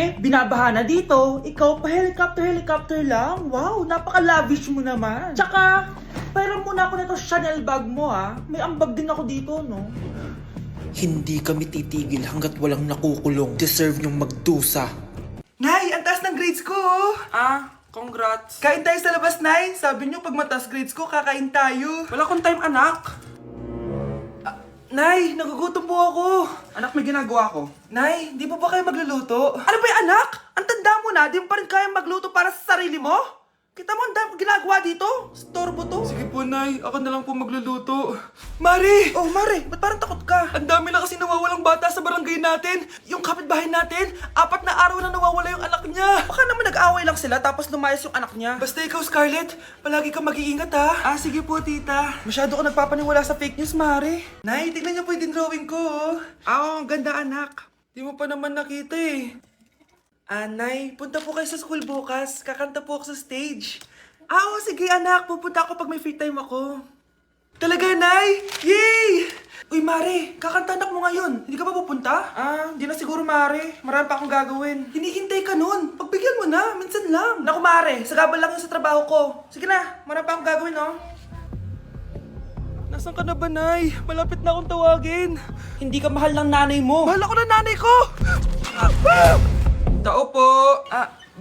Be, binabaha na dito. Ikaw pa helicopter lang. Wow, napaka-lavish mo naman. Tsaka, pera muna ako nito Chanel bag mo May ambag din ako dito, no? Hindi kami titigil hanggat walang nakukulong. Deserve niyong magdusa. Nay, ang taas ng grades ko! Congrats. Kain tayo sa labas, Nay! Sabi niyo, pag mataas grades ko, kakain tayo. Wala akong time, anak. Nay, nagugutom po ako. Anak, may ginagawa ko. Nay, di po ba kayo magluluto? Ano ba yung anak? Ang tanda mo na, di mo pa rin kaya magluto para sa sarili mo? Kita mo ang dami kong ginagawa dito? Storbo to. Sige po, Nay. Ako na lang po magluluto. Mari! Oh, Mare, ba't parang takot ka? Ang dami na kasi nawawalang bata sa barangay natin. Yung kapitbahay natin, 4 na araw na nawawala yung anak niya. Baka naman nag-away lang sila tapos lumayas yung anak niya. Basta ikaw, Scarlett, palagi kang mag-iingat, ha? Sige po, tita. Masyado ka nagpapaniwala sa fake news, Mari. Nay, tignan niyo po yung drawing ko, oh. Ang ganda, anak. Di mo pa naman nakita, eh. Nay, punta po kayo sa school bukas. Kakanta po ako sa stage. Sige, anak. Pupunta ako pag may free time ako. Talaga, Nay? Yay! Uy, Mare, kakanta anak mo ngayon. Hindi ka ba pupunta? Hindi na siguro, Mare. Marami pa akong gagawin. Hinihintay ka nun. Pagbigyan mo na, minsan lang. Naku, Mare, sagabal lang yun sa trabaho ko. Sige na, marami pa akong gagawin, no? Nasaan ka na ba, Nay? Malapit na akong tawagin. Hindi ka mahal ng nanay mo. Mahal ako ng nanay ko! Tao po.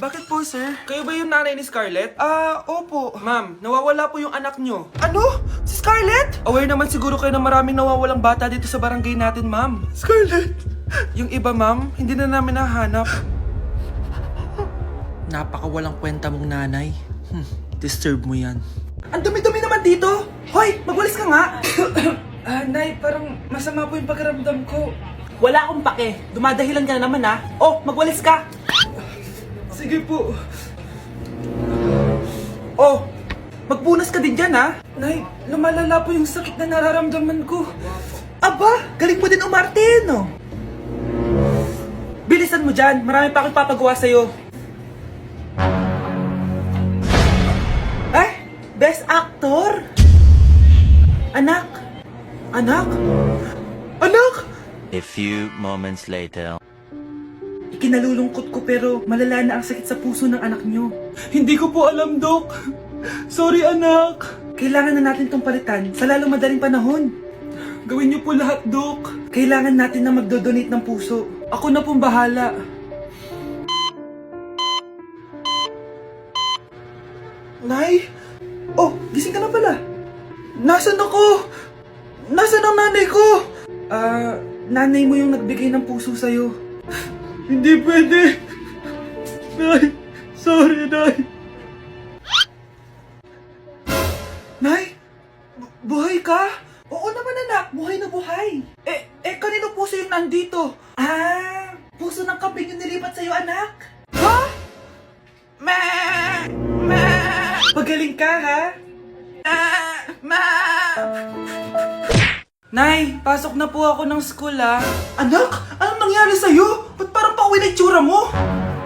Bakit po, sir? Kayo ba yung nanay ni Scarlett? Opo. Ma'am, nawawala po yung anak nyo. Ano? Si Scarlett? Aware naman siguro kayo na maraming nawawalang bata dito sa barangay natin, ma'am. Scarlett? Yung iba, ma'am, hindi na namin nahanap. Napakawalang kwenta mong nanay. Disturb mo yan. Ang dumi-dumi naman dito. Hoy, magwalis ka nga. Nay, parang masama po yung pakiramdam ko. Wala akong pake. Dumadahilan ka na naman, Oh, magwalis ka. Sige po. Oh, magpunas ka din dyan, Nay, lumalala po yung sakit na nararamdaman ko. Aba, galing mo din umarte, no? Bilisan mo dyan. Marami pa akong papagawa sa'yo. Best actor? Anak? Anak? Anak? A few moments later. Ikinalulungkot ko pero malala na ang sakit sa puso ng anak nyo. Hindi ko po alam, Dok. Sorry, anak. Kailangan na natin tong palitan sa lalong madaling panahon. Gawin niyo po lahat, Dok. Kailangan natin na magdodonate ng puso. Ako na pong bahala. Nay? Oh, gising ka na pala. Nasaan ako? Nasaan ang nanay ko? Nanay mo yung nagbigay ng puso sa'yo. Hindi pwede. Nay, sorry, Nay. Nay? Buhay ka? Oo naman, anak. Buhay na buhay. Kanino puso yung nandito? Puso ng kambing yung nilipat sa'yo, anak. Ha? Pagaling ka, ha? Nay, pasok na po ako ng school, Anak? Anong nangyari sa'yo? Ba't parang pauwi na itsura mo?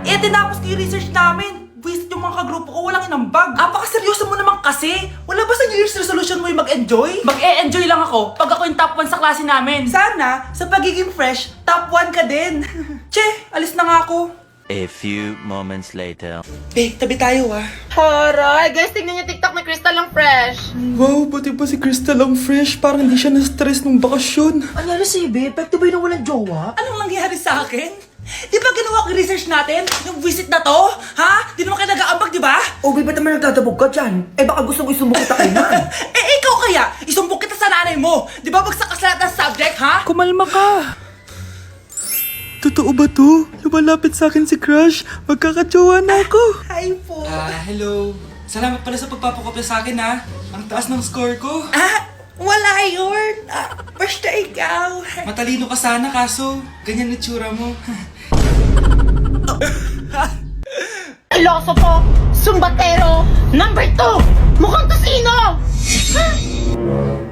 Tinapos ko yung research namin. Visit yung mga kagrupo ko, walang inambag. Apaka-seryoso mo naman kasi. Wala ba sa New Year's resolution mo yung mag-enjoy? Mag-e-enjoy lang ako pag ako yung top 1 sa klase namin. Sana, sa pagiging fresh, top 1 ka din. Che, alis na nga ako. A few moments later. Tabi tayo, Horay! Guys, tingnan niyo TikTok ni Crystal ang fresh. Wow, pati ba si Crystal ang fresh? Parang hindi siya na-stress nung bakasyon. Anyari si Ibe? Pekto ba yung walang jowa? Anong nangyari sa akin? Di ba ginawa ko yung research natin? Yung visit na to? Ha? Di naman kayo nag-aambag, di ba? Ba't naman nagdadabog ka dyan? Baka gusto ko isumbok kita kay Nan. Ikaw kaya? Isumbok kita sa nanay mo. Di ba bagsak ka sa lahat ng subject, ha? Kumalma ka. Totoo ba to? Lumalapit sa akin si Crush. Magkakajowa na ako. Hi po. Hello. Salamat pala sa pagpapakopya sa akin, ha. Ang taas ng score ko. Wala yun. Basta ikaw. Matalino ka sana kaso ganyan na tsura mo. Iloso Sumbatero, number 2! Mukhang tosino!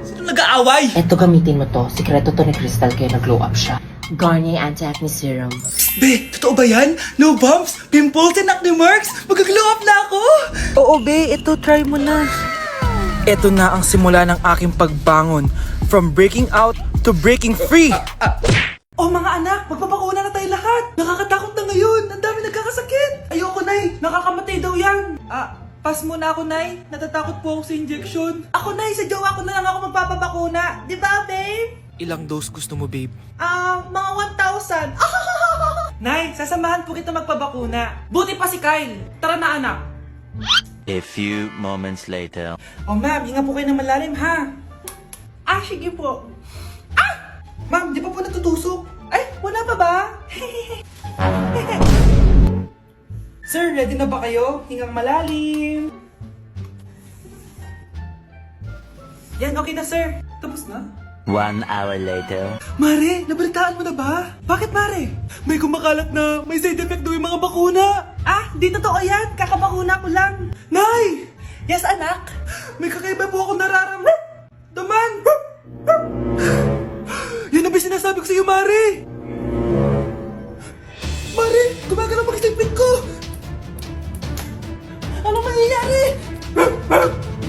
Sino nag-aaway? Eto, gamitin mo to. Sikreto to ni Crystal kaya nag-glow up siya. Garnier Anti-Acne Serum. Be, totoo ba yan? No bumps, pimples, and acne marks? Mag-glow up na ako! Oo, be. Ito, try mo na. Ito na ang simula ng aking pagbangon. From breaking out to breaking free. Oh, mga anak, magpapakuna na tayo lahat. Nakakatakot na ngayon. Ang dami Pass muna ako, Nay. Natatakot po ako sa injection. Ako, Nay, sa jowa ko na lang ako magpapabakuna. Di ba, babe? Ilang dose gusto mo, babe? Mga 1,000. Nay, sasamahan po kita magpabakuna. Buti pa si Kyle. Tara na, anak. A few moments later. Oh, ma'am, hinga po kayo ng malalim, ha? Sige po. Ma'am, di pa po natutusok? Ay, wala pa ba? Sir, ready na ba kayo? Hingang malalim. Yan, okay na, sir. Tapos na? 1 hour later. Mare, nabalitaan mo na ba? Bakit, Mare? May kumakalat na may side effect daw yung mga bakuna. Di totoo yan. Kakabakuna ko lang. Nay! Yes, anak? May kakaiba po ako nararamdaman. Yan na ba sinasabi ko sa iyo, Mare? Mare, gumagalaw pag-isipin ko. Ano mangyayari?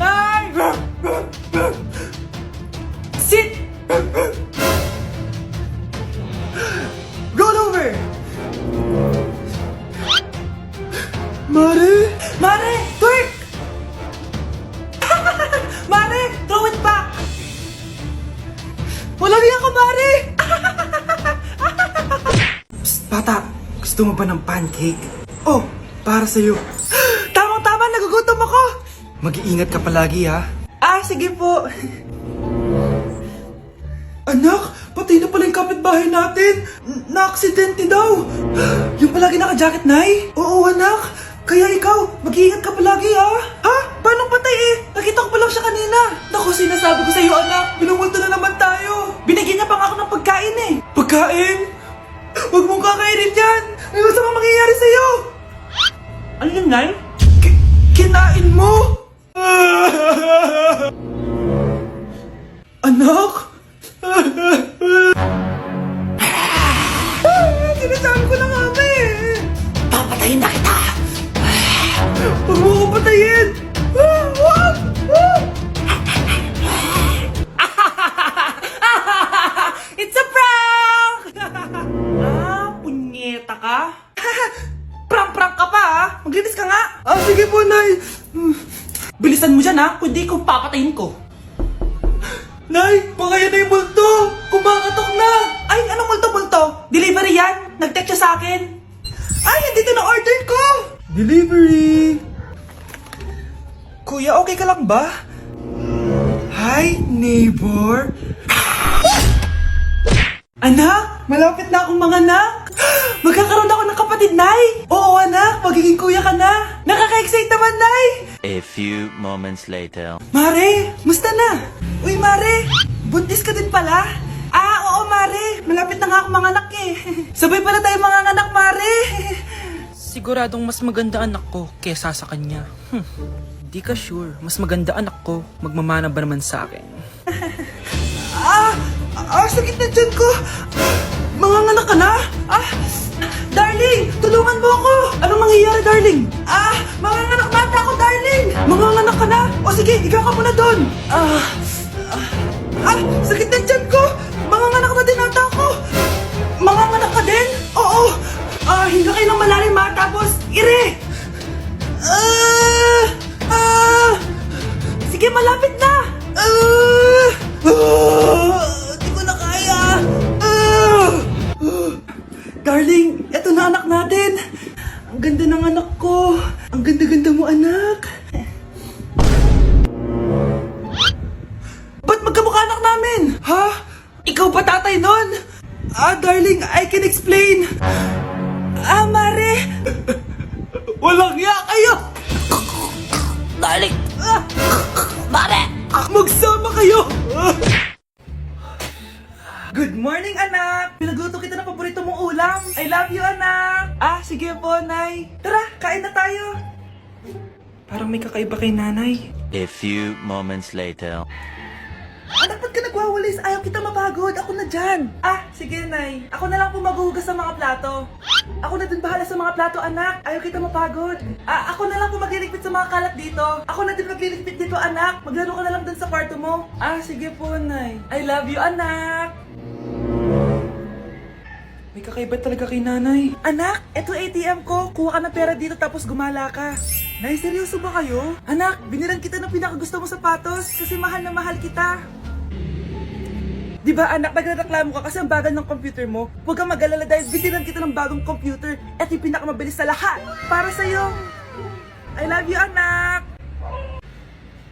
Nay! Sit! Roll over! Mare! Mare! Twerk! Mare! Throw it back! Walang iya ka, Mare! Psst, bata! Gusto mo ba ng pancake? Oh, para sa'yo. Tamang-tama, nagugutom ako! Mag-iingat ka palagi, ha? Sige po. Anak, patay na pala yung kapitbahay natin. Na-aksidente daw. Yung palagi naka-jacket, Nay? Oo, anak. Kaya ikaw, mag-iingat ka palagi, ha? Paano patay eh? Nakita ko pa lang siya kanina. Naku, sinasabi ko sa iyo, anak. Binumulto na naman tayo. Binigyan niya pa nga ako ng pagkain eh. Pagkain? Huwag mong kakainin yan. Ano gusto mong mangyayari sa'yo? Ano yun, Nay? Kinain mo? Anak? Sinasabi ko na nga ba eh. Papatayin na kita. Huwag mo ko patayin. Wag! It's a prank! Punyeta ka? Prank-prank ka pa ha? Maglinis ka nga. Sige po, Nay. Bilisan mo dyan ha, kundi ko papatayin ko. Nay, baka yan na yung multo! Kumakatok na! Ay, anong multo-multo? Delivery yan? Nag-text siya sa akin. Ay, nandito na order ko! Delivery! Kuya, okay ka lang ba? Hi, neighbor! Anak, malapit na akong manganak! Magkakaroon ako ng kapatid, Nay! Oo, anak, magiging kuya ka na! Nakaka-excite naman, Nay! A few moments later. Mare, musta na? Uy, Mare, buntis ka din pala? Oo, Mare, malapit na nga akong manganak eh. Sabay pala tayo manganganak, Mare. Siguradong mas maganda anak ko kesa sa kanya. Di ka sure, mas maganda anak ko. Magmamana ba naman sa akin? Sakit na dyan ko. Manganganak ka na? Darling, tulungan mo ako. Anong mangyayari, darling? Manganganak bata ako, darling. Manganganak ka na? O sige, ikaw ka muna doon. Sakit na dyan ko. Manganganak na din ata ako. Manganganak ka din? Oo. Hinga kayo ng malalim ha, tapos ire. Sige, malapit na. Di ko na kaya. Darling, eto na anak natin. Ang ganda ng anak ko. Ang ganda-ganda mo, anak. Ba't magkamukha anak namin? Ha? Ikaw ba tatay nun? Darling, I can explain. Mare. Walang hiya kayo. Darling! Mare! Magsama kayo. Good morning, anak! Pinagluto kita ng paborito mong ulam. I love you, anak! Sige po, Nay. Tara, kain na tayo. Parang may kakaiba kay nanay. A few moments later. Anak, ba't ka nagwawalis? Ayaw kita mapagod. Ako na dyan. Sige, Nay. Ako na lang po maghuhugas sa mga plato. Ako na din bahala sa mga plato, anak. Ayaw kita mapagod. Ako na lang po magliligpit sa mga kalat dito. Ako na din magliligpit dito, anak. Maglaro ka na lang dun sa kwarto mo. Sige po, Nay. I love you, anak. May kakaiba talaga kay nanay. Anak, eto ATM ko. Kuha ka ng pera dito tapos gumala ka. Nay, seryoso ba kayo? Anak, binilan kita ng pinakagusto mong sapatos kasi mahal na mahal kita. Di ba anak, nagreklamo ka kasi ang bagal ng computer mo? Huwag kang mag-alala dahil binilan kita ng bagong computer at yung pinakamabilis sa lahat para sa'yo. I love you, anak!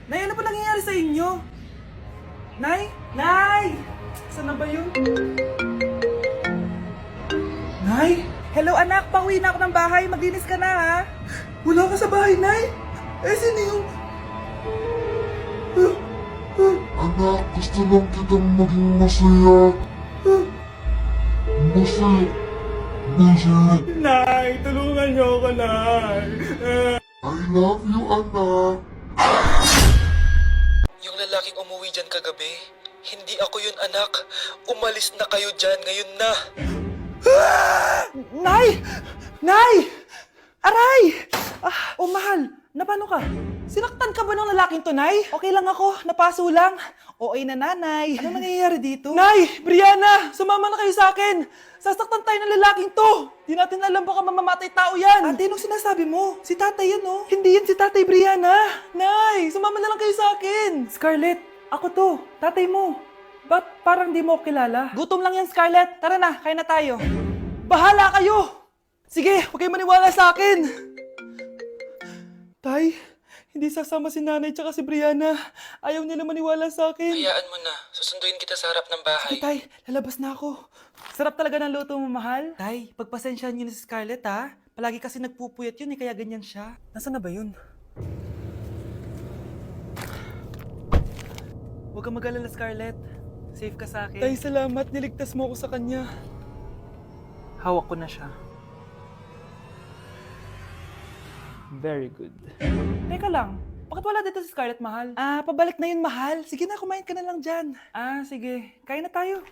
Nay, ano pa nangyayari sa inyo? Nay? Nay! Saan na ba yun? Nay? Hello anak, pauwi na ako ng bahay. Maglinis ka na ha. Wala ka sa bahay, Nay? Eh, sino yung... Anak, gusto lang kitang maging masaya. Masaya. Masaya. Nay, tulungan niyo ako, Nay. I love you, anak. Yung lalaking umuwi dyan kagabi, hindi ako yun anak. Umalis na kayo dyan ngayon na. Nay! Nay! Aray! Oh, mahal. Napano ka? Sinaktan ka ba ng lalaking to, Nay? Okay lang ako. Napaso lang. Okay na, nanay. Ano nangyayari dito? Nay! Brianna! Sumama na kayo sa akin! Sasaktan tayo ng lalaking to! Di natin alam baka mamamatay tao yan! Ate, anong sinasabi mo? Si tatay yan, oh. Hindi yan si tatay, Brianna! Nay! Sumama na lang kayo sa akin! Scarlett, ako to. Tatay mo. Ba't parang di mo ako kilala? Gutom lang yan, Scarlett. Tara na, kain na tayo. Bahala kayo! Sige, huwag kayo maniwala sa akin! Tay, hindi sasama si nanay tsaka si Brianna. Ayaw nila maniwala sa akin. Hayaan mo na. Susunduin kita sa harap ng bahay. Sige, Tay, lalabas na ako. Sarap talaga ng luto mo, mahal. Tay, pagpasensyahan niyo na si Scarlett, ha? Palagi kasi nagpupuyat yun, kaya ganyan siya. Nasaan na ba yun? Huwag kang mag-alala, Scarlett. Safe ka sa akin. Tay, salamat. Niligtas mo ako sa kanya. Hawak ko na siya. Very good. Teka lang, bakit wala dito si Scarlett, mahal? Pabalik na yun, mahal. Sige na, kumain ka na lang dyan. Sige. Kain na tayo.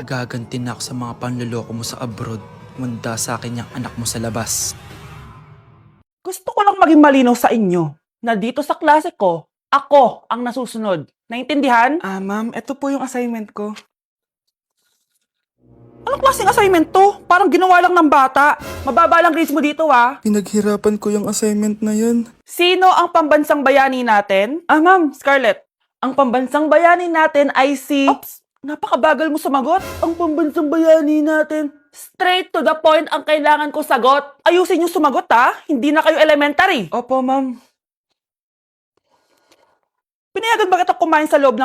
Gaganti na ako sa mga panloloko mo sa abroad. Munda sa akin yung anak mo sa labas. Gusto ko lang maging malinaw sa inyo na dito sa klase ko, ako ang nasusunod. Naintindihan? Ma'am, ito po yung assignment ko. Anong klaseng assignment to? Parang ginawa lang ng bata. Mababa lang grades mo dito, ha? Pinaghirapan ko yung assignment na yun. Sino ang pambansang bayani natin? Ma'am, Scarlett. Ang pambansang bayani natin ay si... Oops! Napakabagal mo sumagot. Ang pambansang bayani natin. Straight to the point ang kailangan ko sagot. Ayusin yung sumagot, ha? Hindi na kayo elementary. Opo, ma'am. Pinayagan ba kita kumain sa loob ng